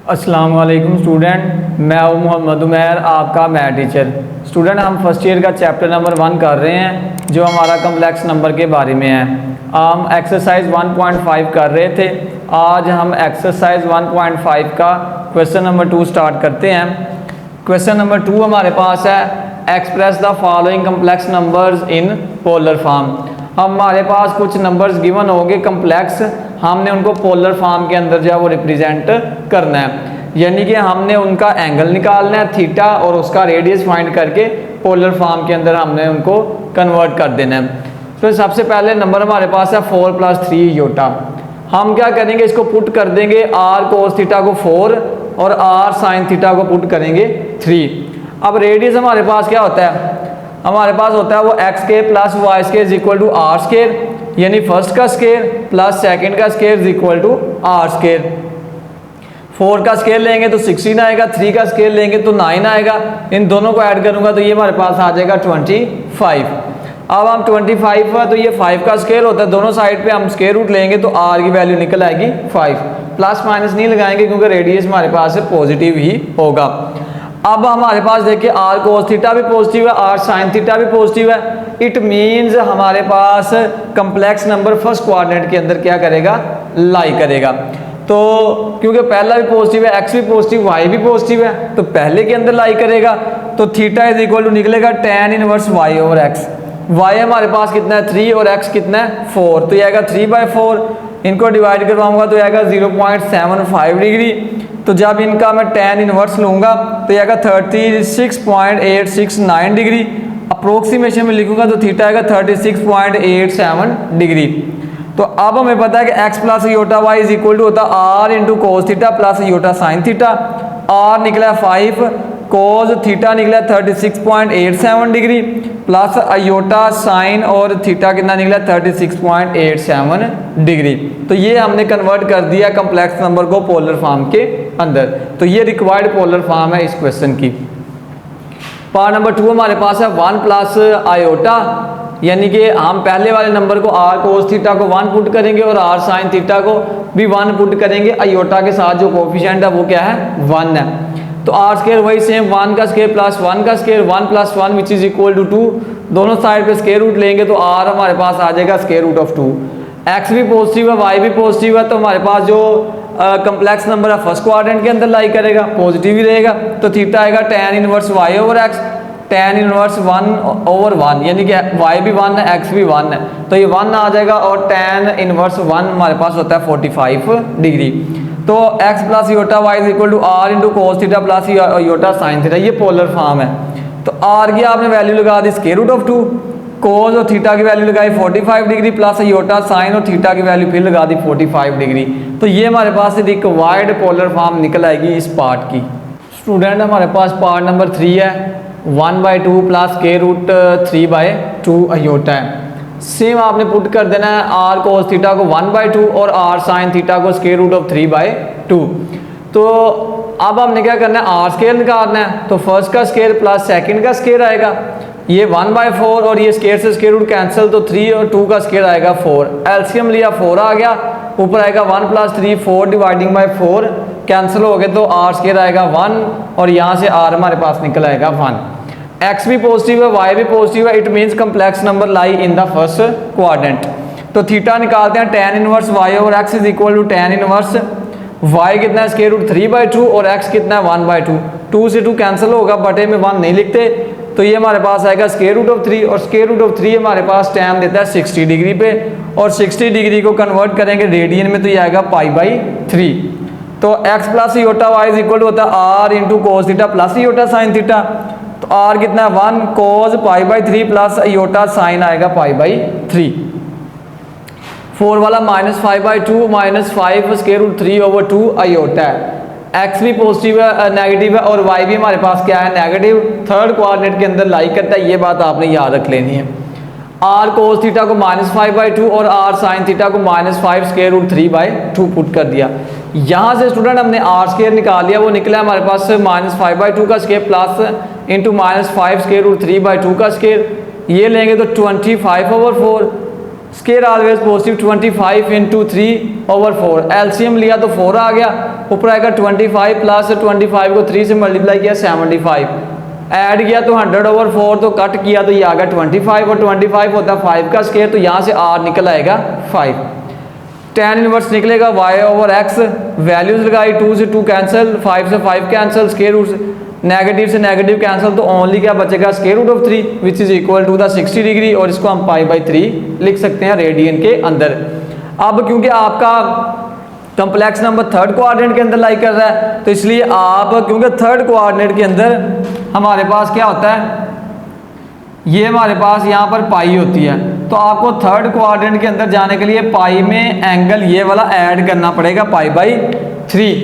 अस्सलाम वालेकुम स्टूडेंट, मैं हूं मोहम्मद उमैर, आपका मैथ टीचर। स्टूडेंट, हम फर्स्ट ईयर का चैप्टर नंबर 1 कर रहे हैं जो हमारा कम्प्लेक्स नंबर के बारे में है। हम एक्सरसाइज 1.5 कर रहे थे। आज हम एक्सरसाइज 1.5 का क्वेश्चन नंबर 2 स्टार्ट करते हैं। क्वेश्चन नंबर 2 हमारे पास है, express the following complex numbers in polar form. हमारे पास कुछ नंबर्स गिवन होंगे कम्प्लेक्स, हमने उनको पोलर फॉर्म के अंदर जो है वो रिप्रेजेंट करना है, यानी कि हमने उनका एंगल निकालना है थीटा और उसका रेडियस फाइंड करके पोलर फॉर्म के अंदर हमने उनको कन्वर्ट कर देना है। तो सबसे पहले नंबर हमारे पास है 4 + 3 योटा। हम क्या करेंगे, इसको पुट कर देंगे, r cos थीटा को 4 और r sin थीटा को पुट करेंगे 3। अब रेडियस हमारे पास क्या होता है, हमारे पास होता है वो x के plus y square equal to r square, यानी फर्स्ट का स्केयर प्लस सेकंड का square equal to r square. 4 का स्केयर लेंगे तो 16 आएगा, 3 का स्केयर लेंगे तो 9 आएगा। इन दोनों को ऐड करूंगा तो ये हमारे पास आ जाएगा 25। अब हम 25 है तो ये 5 का स्केयर होता है, दोनों साइड पे हम स्केयर रूट लेंगे तो r की वैल्यू निकल आएगी 5। प्लस माइनस नहीं लगाएंगे क्योंकि रेडियस हमारे पास पॉजिटिव ही होगा। अब हमारे पास देखिए r cos थीटा भी पॉजिटिव है, r sin थीटा भी पॉजिटिव है। इट मीन्स हमारे पास कम्प्लेक्स नंबर फर्स्ट क्वाड्रेंट के अंदर क्या करेगा, लाई करेगा। तो क्योंकि पहला भी पॉजिटिव है, x भी पॉजिटिव, y भी पॉजिटिव है, तो पहले के अंदर लाई करेगा। तो थीटा इज इक्वल टू निकलेगा tan inverse y over x। y हमारे पास कितना है 3 और x कितना है 4, तो ये आएगा 3/4। इनको डिवाइड करवाऊंगा तो ये आएगा 0.75 डिग्री। तो जब इनका मैं tan इनवर्स लूंगा तो ये आएगा 36.869 डिग्री। अप्रोक्सीमेशन में लिखूंगा तो थीटा आएगा 36.87 डिग्री। तो अब हमें पता है कि x plus iota y is equal to होता है r into cos theta plus iota sine theta. r निकला 5, कोस थीटा निकला 36.87 डिग्री प्लस अयोटा साइन और थीटा कितना निकला 36.87 डिग्री। तो ये हमने कन्वर्ट कर दिया कम्प्लेक्स नंबर को पोलर फॉर्म के अंदर। तो ये रिक्वायर्ड पोलर फॉर्म है इस क्वेश्चन की। पार्ट नंबर 2 हमारे पास है 1 प्लस आयोटा, यानी कि हम पहले वाले नंबर को r cos थीटा को 1 पुट करेंगे और r sin थीटा को भी 1 पुट करेंगे। अयोटा के साथ जो कोफिशिएंट है वो क्या है, 1 है। तो r स्केयर वही सेम, 1 का स्केयर प्लस 1 का square, 1 + 1 which is equal to 2। दोनों साइड पे स्केयर रूट लेंगे तो r हमारे पास आ जाएगा स्केयर रूट ऑफ 2। x भी पॉजिटिव है, y भी पॉजिटिव है, तो हमारे पास जो कम्प्लेक्स नंबर है फर्स्ट क्वाड्रेंट के अंदर लाई करेगा, पॉजिटिव ही रहेगा। तो थीटा आएगा tan inverse y over x, tan inverse 1/1, यानी कि y भी 1 है, x भी 1 है, तो ये 1 आ जाएगा। और tan इनवर्स 1 हमारे पास होता है 45 डिग्री। तो x plus iota y is equal to r into cos theta plus iota sine theta, ये पोलर फॉर्म है। तो r की आपने वैल्यू लगा दी स्केयर रूट ऑफ 2, कोस और थीटा की वैल्यू लगाई 45 डिग्री प्लस योटा साइन और थीटा की वैल्यू फिर लगा दी 45 डिग्री। तो ये हमारे पास रिक्वायर्ड पोलर फॉर्म निकल आएगी इस पार्ट की। स्टूडेंट, हमारे पास पार्ट नंबर 3 है, 1/2 प्लस स्केयर रूट 3/2 अयोटा है। सेम आपने पुट कर देना है r cos थीटा को 1/2 और r sin थीटा को स्केयर रूट ऑफ 3/2। तो अब हमने क्या करना है, r स्केयर निकालना है। तो फर्स्ट का स्केयर प्लस सेकंड का स्केयर आएगा, ये 1/4 और ये स्केयर से स्केयर रूट कैंसिल, तो 3 और 2 का स्केयर आएगा 4। एलसीएम लिया 4 आ गया, ऊपर आएगा 1 + 3, 4 डिवाइडिंग बाय 4 कैंसिल हो गए तो r स्केयर आएगा 1 और यहाँ से r हमारे पास निकल आएगा 1। x भी पॉजिटिव है, y भी पॉजिटिव है, it means complex number lie in the first quadrant. तो थीटा निकालते हैं, tan inverse y over x is equal to tan inverse y कितना है स्केयर रूट 3/2 और x कितना है 1/2। 2 से 2 कैंसिल होगा, बटे में 1 नहीं लिखते, तो ये हमारे पास आएगा स्केयर रूट ऑफ 3 और स्केयर रूट ऑफ 3 हमारे पास tan देता है 60 डिग्री पे, और 60 डिग्री को कन्वर्ट करेंगे रेडियन में तो ये आएगा π/3। तो x plus iota y is equal to होता है r into cos theta plus iota sine theta. तो r कितना है 1 cos π/3 प्लस योटा साइन आएगा π/3। 4 वाला -5/2 -5 स्केयर रूट 3 ओवर 2 अयोटा है। x भी पॉजिटिव है, नेगेटिव है, और y भी हमारे पास क्या है, नेगेटिव। थर्ड क्वाड्रेंट के अंदर लाई करता है, ये बात आपने याद रख लेनी है। r cos थीटा को -5/2 और r sin थीटा को -5 स्केयर रूट 3/2 पुट कर दिया। यहाँ से स्टूडेंट हमने r स्केयर निकाल लिया, वो निकला हमारे पास -5/2 का square plus into -5 square root 3/2 का स्केयर। ये लेंगे तो 25/4 square always positive 25 into 3/4, LCM लिया तो 4 आ गया, ऊपर आएगा 25 प्लस 25 को 3 से मल्टीप्लाई किया 75, ऐड किया तो 100/4, तो कट किया तो ये आ गया 25, और 25 होता है 5 का स्केयर, तो यहाँ से r निकल आएगा 5। tan इनवर्स निकलेगा y/x, वैल्यूज लगाई 2 से 2 कैंसिल, 5 से 5 कैंसिल, स्केयर रूट नेगेटिव से नेगेटिव कैंसिल, तो ओनली क्या बचेगा square root of 3 which is equal to the 60 degree, और इसको हम π/3 लिख सकते हैं रेडियन के अंदर। अब क्योंकि आपका कॉम्प्लेक्स नंबर थर्ड कोऑर्डिनेट के अंदर लाई कर रहा है, तो इसलिए आप क्योंकि थर्ड कोऑर्डिनेट के अंदर हमारे पास क्या होता है, ये हमारे पास यहाँ पर पाई होती है, तो आपको थर्ड कोऑर्डिनेट के अंदर जाने के लिए पाई में एंगल ये वाला ऐड करना पड़ेगा π/3।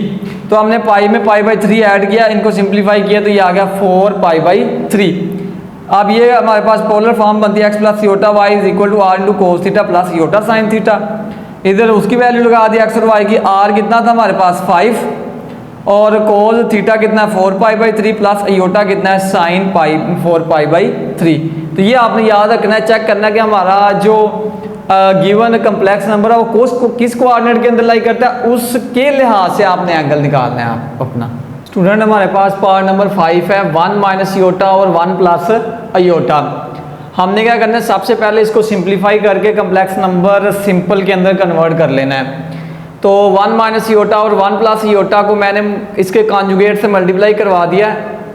तो हमने पाई में π/3 ऐड किया, इनको सिंप्लीफाई किया तो ये आ गया 4π/3। अब ये हमारे पास पोलर फॉर्म बनती है x plus iota y is equal to r into cos theta plus iota sine theta. इधर उसकी वैल्यू लगा दी x और y की, r कितना था हमारे पास 5, और कोस थीटा कितना है 4π/3 प्लस योटा कितना है साइन 4π/3। तो ये आपने याद रखना है, चेक करना है कि हमारा जो गिवन कम्प्लेक्स नंबर है वो किस कोऑर्डिनेट के अंदर लाई करता है, उसके लिहाज से आपने एंगल निकालना है आप अपना। स्टूडेंट हमारे पास पार्ट नंबर 5 है 1 माइनस योटा और 1 प्लस अयोटा। हमने क्या करना है, सबसे पहले इसको सिंप्लीफाई करके कम्प्लेक्स नंबर सिंपल के अंदर कन्वर्ट कर लेना है। तो 1 माइनस योटा और 1 प्लस योटा को मैंने इसके कॉन्जुगेट से मल्टीप्लाई करवा दिया,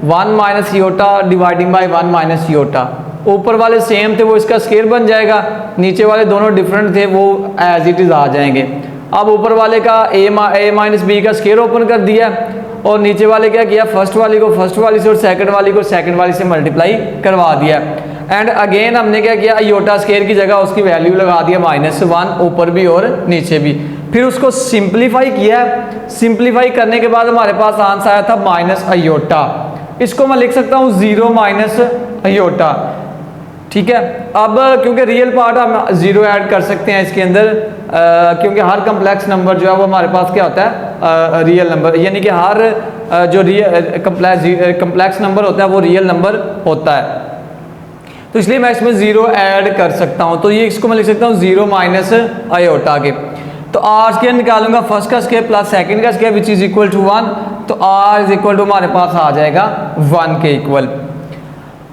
1 minus iota dividing by 1 minus iota. ऊपर वाले सेम थे वो इसका स्केयर बन जाएगा, नीचे वाले दोनों डिफरेंट थे वो एज इट इज आ जाएंगे। अब ऊपर वाले का a माइनस बी का स्केयर ओपन कर दिया, और नीचे वाले क्या किया, फर्स्ट वाली को फर्स्ट वाली से और सेकंड वाली को सेकंड वाली से मल्टीप्लाई करवा दिया। एंड अगेन हमने क्या किया, योटा स्केयर की जगह उसकी वैल्यू लगा दिया -1 ऊपर भी और नीचे भी। फिर उसको सिंप्लीफाई किया, सिंप्लीफाई करने के बाद हमारे पास आंसर आया था माइनस अयोटा। इसको मैं लिख सकता हूँ 0 माइनस अयोटा, ठीक है। अब क्योंकि रियल पार्ट हम 0 ऐड कर सकते हैं इसके अंदर, क्योंकि हर कम्प्लेक्स नंबर जो है वो हमारे पास क्या होता है रियल नंबर, यानी कि हर जो कम्प्लेक्स नंबर होता है वो रियल नंबर होता है, तो इसलिए मैं इसमें 0 ऐड कर सकता हूँ। तो ये इसको मैं लिख सकता हूँ 0 माइनस अयोटा के। तो आर स्केयर निकालूंगा, फर्स्ट का स्केयर प्लस सेकंड का square which is equal to 1, तो आर इज इक्वल टू हमारे पास आ जाएगा 1 के इक्वल।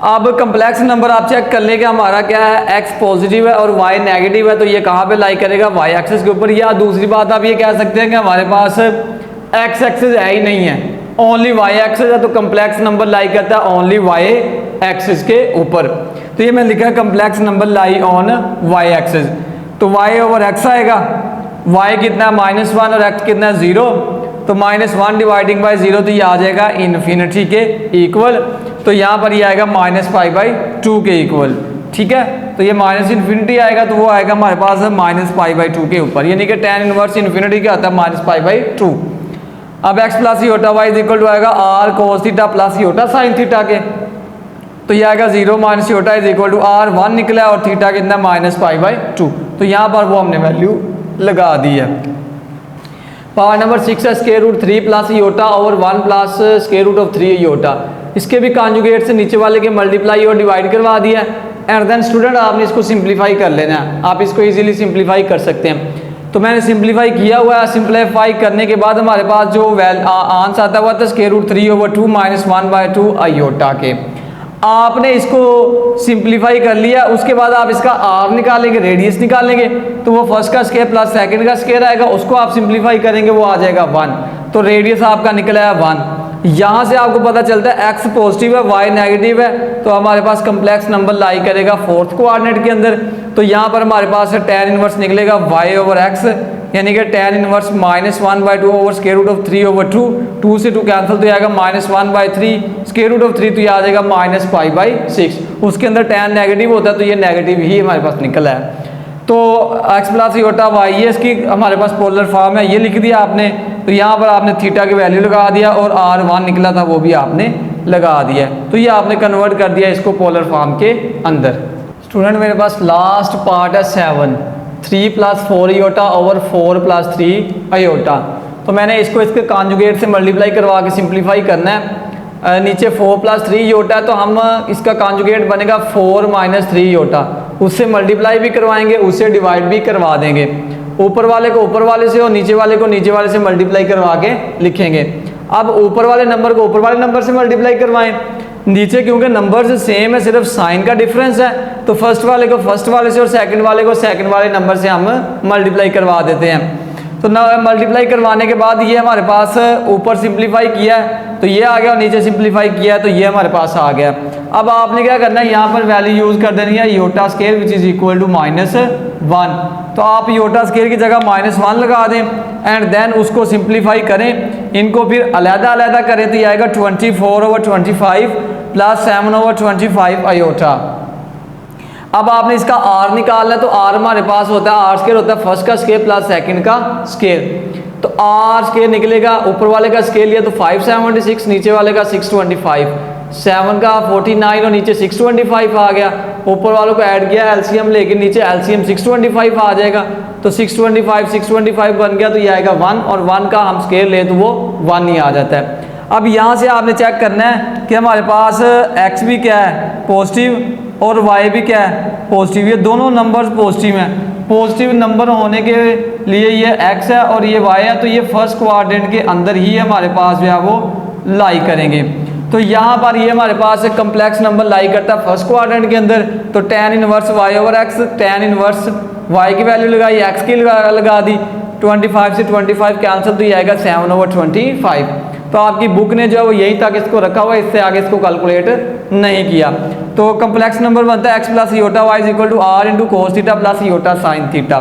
अब कम्प्लेक्स नंबर आप चेक कर लेंगे, हमारा क्या है x पॉजिटिव है और y नेगेटिव है, तो ये कहाँ पे लाई करेगा, y एक्सिस के ऊपर। या दूसरी बात आप ये कह सकते हैं कि हमारे पास x एक्सिस है ही नहीं है, ओनली y एक्सिस है, तो कम्प्लेक्स नंबर लाई करता है ओनली y एक्सिस के ऊपर। तो ये मैं लिखा है complex number lie on y axis, तो y/x आएगा, y कितना है -1 और x कितना है 0, तो -1 डिवाइडिंग बाई 0, तो ये आ जाएगा इन्फिनिटी के इक्वल। तो यहाँ पर ये आएगा -π/2 के इक्वल, ठीक है। तो ये माइनस इन्फिनिटी आएगा, तो वो आएगा हमारे पास -π/2 के ऊपर, यानी कि tan इनवर्स इन्फिनिटी क्या होता है -π/2। अब x plus iota y is equal to आएगा r cos theta plus iota sine theta के, तो ये आएगा 0 minus iota is equal to r 1 निकला और थीटा कितना -π/2, तो यहाँ पर वो हमने वैल्यू लगा दी है। पार्ट नंबर 6 है स्क्वायर रूट 3 प्लस योटा और 1 plus square root of 3 iota. इसके भी कॉन्जुगेट से नीचे वाले के मल्टीप्लाई और डिवाइड करवा दिया, एंड देन स्टूडेंट आपने इसको सिंप्लीफाई कर लेना है, आप इसको इजीली सिंप्लीफाई कर सकते हैं। तो मैंने सिंप्लीफाई किया हुआ है, सिंप्लीफाई करने के बाद हमारे पास जो आंसर आता हुआ था स्क्वायर रूट 3/2 -1/2 अयोटा के। आपने इसको सिंप्लीफाई कर लिया, उसके बाद आप इसका r निकालेंगे, रेडियस निकालेंगे, तो वो फर्स्ट का स्क्वायर प्लस सेकंड का स्क्वायर आएगा, उसको आप सिंप्लीफाई करेंगे, वो आ जाएगा 1, तो रेडियस आपका निकला है 1। यहाँ से आपको पता चलता है x पॉजिटिव है y नेगेटिव है, तो हमारे पास कम्प्लेक्स नंबर लाई करेगा फोर्थ कोऑर्डिनेट के अंदर। तो यहाँ पर हमारे पास tan इनवर्स निकलेगा y/x, यानी कि tan inverse -1/2 over square root of 3/2, 2 से 2 कैंसिल, तो आएगा -1/3 स्क्वायर रूट ऑफ 3, तो ये आ जाएगा -π/6। उसके अंदर tan नेगेटिव होता है, तो ये नेगेटिव ही हमारे पास निकला है। तो x प्लस योटा वाई, ये इसकी हमारे पास पोलर फॉर्म है, ये लिख दिया आपने। तो यहाँ पर आपने थीटा की वैल्यू लगा दिया, और r1 निकला था वो भी आपने लगा दिया, तो ये आपने कन्वर्ट कर दिया इसको पोलर फॉर्म के अंदर। स्टूडेंट मेरे पास लास्ट पार्ट है 7, 3 + 4 योटा ओवर 4 + 3 अयोटा। तो मैंने इसको इसके कॉन्जुगेट से मल्टीप्लाई करवा के सिंप्लीफाई करना है। नीचे 4 + 3 योटा, तो हम इसका कॉन्जुगेट बनेगा 4 - 3 योटा। उससे मल्टीप्लाई भी करवाएंगे, उससे डिवाइड भी करवा देंगे। ऊपर वाले को ऊपर वाले से और नीचे वाले को नीचे वाले से मल्टीप्लाई करवा के लिखेंगे। अब ऊपर वाले नंबर को ऊपर वाले नंबर से मल्टीप्लाई करवाएं, नीचे क्योंकि नंबर सेम है, सिर्फ साइन का डिफरेंस है, तो फर्स्ट वाले को फर्स्ट वाले से और सेकंड वाले को सेकंड वाले नंबर से हम मल्टीप्लाई करवा देते हैं। तो मल्टीप्लाई करवाने के बाद ये हमारे पास ऊपर सिंप्लीफाई किया है तो ये आ गया, और नीचे सिंप्लीफाई किया है तो ये हमारे पास आ गया। अब आपने क्या करना है, यहाँ पर वैल्यू यूज कर देनी है iota square which is equal to -1। तो आप योटा स्केयर की जगह -1 लगा दें एंड देन उसको सिंप्लीफाई करें, इनको फिर अलग-अलग करें तो ये आएगा 24/25 प्लस 7/25 आयोटा। अब आपने इसका आर निकालना है, तो आर हमारे पास होता है, आर स्केयर होता है फर्स्ट का स्केयर प्लस सेकंड का स्केयर। तो आर स्केयर निकलेगा, ऊपर वाले का स्केयर लिया तो 576, नीचे वाले का 625, 7 का 49 और नीचे 625 आ गया। ऊपर वालों को ऐड किया एलसीएम लेके, नीचे एलसीएम 625 आ जाएगा, तो 625 बन गया, तो ये आएगा 1, और 1 का हम स्केयर ले तो वो 1 ही आ जाता है। अब यहाँ से आपने चेक करना है कि हमारे पास x भी क्या है, पॉजिटिव, और y भी क्या है, पॉजिटिव। ये दोनों नंबर्स पॉजिटिव हैं। पॉजिटिव नंबर होने के लिए ये x है और ये y है, तो ये फर्स्ट क्वाड्रेंट के अंदर ही हमारे पास जो है वो लाई करेंगे। तो यहाँ पर ये हमारे पास कम्प्लेक्स नंबर लाई करता है फर्स्ट क्वाड्रेंट के अंदर, तो tan inverse y/x, tan inverse y की वैल्यू लगाई, x की लगा दी, 25 से 25 कैंसिल, तो ये आएगा 7/25। तो आपकी बुक ने जो है वो यहीं तक इसको रखा हुआ है, इससे आगे इसको कैलकुलेट नहीं किया। तो कम्प्लेक्स नंबर बनता है x plus iota y is equal to r into cos theta plus iota sine theta.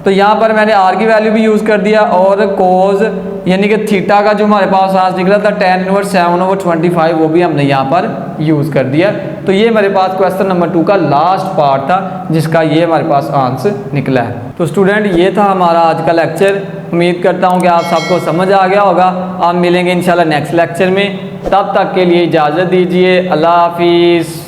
तो यहाँ पर मैंने r की वैल्यू भी यूज़ कर दिया, और कोस यानी कि थीटा का जो हमारे पास आज निकला था tan इनवर्स 7/25 वो भी हमने यहाँ पर यूज़ कर दिया। तो ये मेरे पास क्वेश्चन नंबर 2 का लास्ट पार्ट था, जिसका ये हमारे पास आंसर निकला है। तो स्टूडेंट ये था हमारा आज का लेक्चर। उम्मीद करता हूँ कि आप सबको समझ आ गया होगा। आप मिलेंगे इंशाल्लाह नेक्स्ट लेक्चर में, तब तक के लिए इजाज़त दीजिए। अल्लाह हाफिज़।